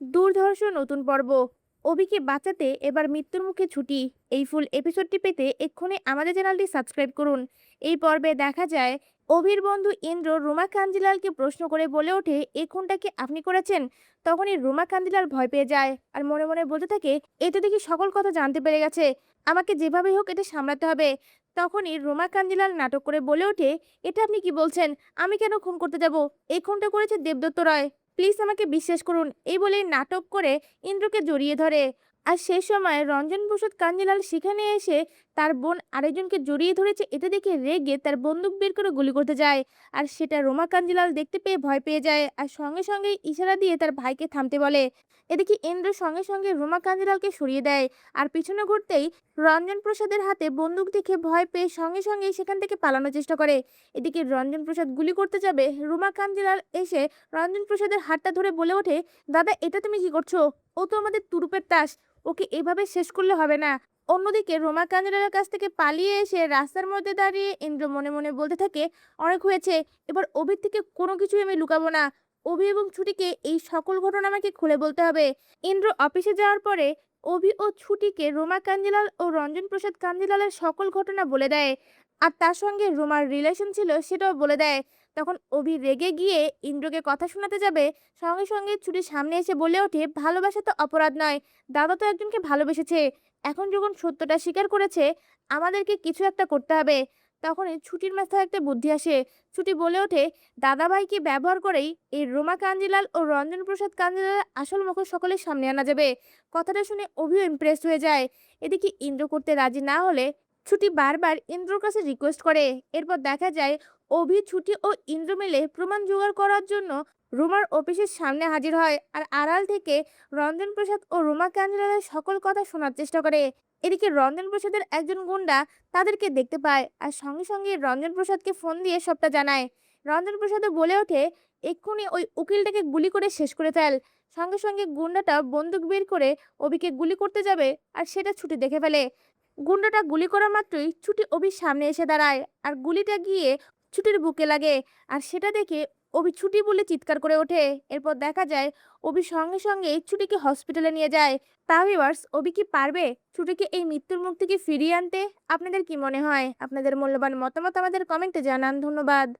দুর্ধর্ষ নতুন পর্ব। অভিকে বাঁচাতে এবার মৃত্যুর মুখে ছুটি। এই ফুল এপিসোডটি পেতে এক্ষুনি আমাদের চ্যানেলটি সাবস্ক্রাইব করুন। এই পর্বে দেখা যায় অভির বন্ধু ইন্দ্র রুমা কাঞ্জিলালকে প্রশ্ন করে বলে ওঠে, "এ খুনটা কি আপনি করেছেন?" তখনই রুমা কাঞ্জিলাল ভয় পেয়ে যায় আর মনে মনে বলতে থাকে, "এ তো দেখি সকল কথা জানতে পেরে গেছে, আমাকে যেভাবেই হোক এটা সামলাতে হবে।" তখনই রুমা কাঞ্জিলাল নাটক করে বলে ওঠে, "এটা আপনি কি বলছেন? আমি কেন খুন করতে যাব? এই খুনটা করেছে দেবদত্ত রায়। প্লিজ আমাকে বিশ্বাস করুন।" এই বলেই নাটক করে ইন্দ্রকে জড়িয়ে ধরে। আর সেই সময় রঞ্জন প্রসাদ কাঞ্জিলাল সেখানে এসে তার বোন আরেকজনকে জড়িয়ে ধরেছে এটা দেখে রেগে তার বন্দুক বের করে গুলি করতে যায়। আর সেটা রোমা কাঞ্জিলাল দেখতে পেয়ে ভয় পেয়ে যায় আর সঙ্গে সঙ্গে ইশারা দিয়ে তার ভাইকে থামতে বলে। এদিকে ইন্দ্র সঙ্গে সঙ্গে রোমা কাঞ্জিলালকে সরিয়ে দেয়। আর পিছনে ঘুরতেই রঞ্জন প্রসাদের হাতে বন্দুক দেখে ভয় পেয়ে সঙ্গে সঙ্গেই সেখান থেকে পালানোর চেষ্টা করে। এদিকে রঞ্জন প্রসাদ গুলি করতে যাবে, রোমা কাঞ্জিলাল এসে রঞ্জন প্রসাদের হাতটা ধরে বলে ওঠে, "দাদা, এটা তুমি কি করছো? ও তো আমাদের তুরুপের তাস, ওকে এভাবে শেষ করলে হবে না।" অন্যদিকে রোমা কাঞ্জিলালের কাছ থেকে পালিয়ে এসে রাস্তার মধ্যে দাঁড়িয়ে ইন্দ্র মনে মনে বলতে থাকে, "অনেক হয়েছে, এবার অভির থেকে কোনো কিছুই আমি লুকাবো না। অভি এবং ছুটিকে এই সকল ঘটনা আমাকে খুলে বলতে হবে।" ইন্দ্র অফিসে যাওয়ার পরে অভি ও ছুটিকে রোমা কাঞ্জিলাল ও রঞ্জন প্রসাদ কাঞ্জিলালের সকল ঘটনা বলে দেয়। আর তার সঙ্গে রোমার রিলেশন ছিল সেটাও বলে দেয়। তখন অভি রেগে গিয়ে ইন্দ্রকে কথা শোনাতে যাবে, সঙ্গে সঙ্গে ছুটির সামনে এসে বলে ওঠে, "ভালোবাসা তো অপরাধ নয়, দাদা তো একজনকে ভালোবেসেছে। এখন যখন সত্যটা স্বীকার করেছে, আমাদেরকে কিছু একটা করতে হবে।" তখনই ছুটির মাথায় একটা বুদ্ধি আসে। ছুটি বলে ওঠে, "দাদাভাইকে ব্যবহার করেই এই রোমা কাঞ্জিলাল ও রঞ্জন প্রসাদ কাঞ্জিলালের আসল মুখ সকলের সামনে আনা যাবে।" কথাটা শুনে অভিও ইমপ্রেসড হয়ে যায়। এদিকে ইন্দ্র করতে রাজি না হলে ছুটি বারবার ইন্দ্রর কাছে রিকোয়েস্ট করে। এরপর দেখা যায় অভি, ছুটি ও ইন্দ্র মিলে প্রমাণ জোগাড় করার জন্য রুমার অফিসের সামনে হাজির হয় আর আড়াল থেকে রঞ্জন প্রসাদ ও রুমা কাঞ্জিলালের সকল কথা শোনার চেষ্টা করে। এদিকে রঞ্জন প্রসাদের একজন গুন্ডা তাদেরকে দেখতে পায় আর সঙ্গে সঙ্গে রঞ্জন প্রসাদকে ফোন দিয়ে সবটা জানায়। রঞ্জন প্রসাদও বলে ওঠে, "এক্ষুনি ওই উকিলটাকে গুলি করে শেষ করে ফেল।" সঙ্গে সঙ্গে গুন্ডাটা বন্দুক বের করে অভিকে গুলি করতে যাবে আর সেটা ছুটি দেখে ফেলে। গুন্ডাটা গুলি করা মাত্রই ছুটি অভির সামনে এসে দাঁড়ায় আর গুলিটা গিয়ে ছুটির বুকে লাগে। আর সেটা দেখে অভি ছুটি বলে চিৎকার করে ওঠে। এরপর দেখা যায় অভি সঙ্গে সঙ্গে ছুটিকে হসপিটালে নিয়ে যায়। তা ভিউয়ার্স, অভি কি পারবে ছুটিকে এই মৃত্যুর মুখ থেকে ফিরিয়ে আনতে? আপনাদের কি মনে হয়? আপনাদের মূল্যবান মতামত আমাদের কমেন্টে জানান। ধন্যবাদ।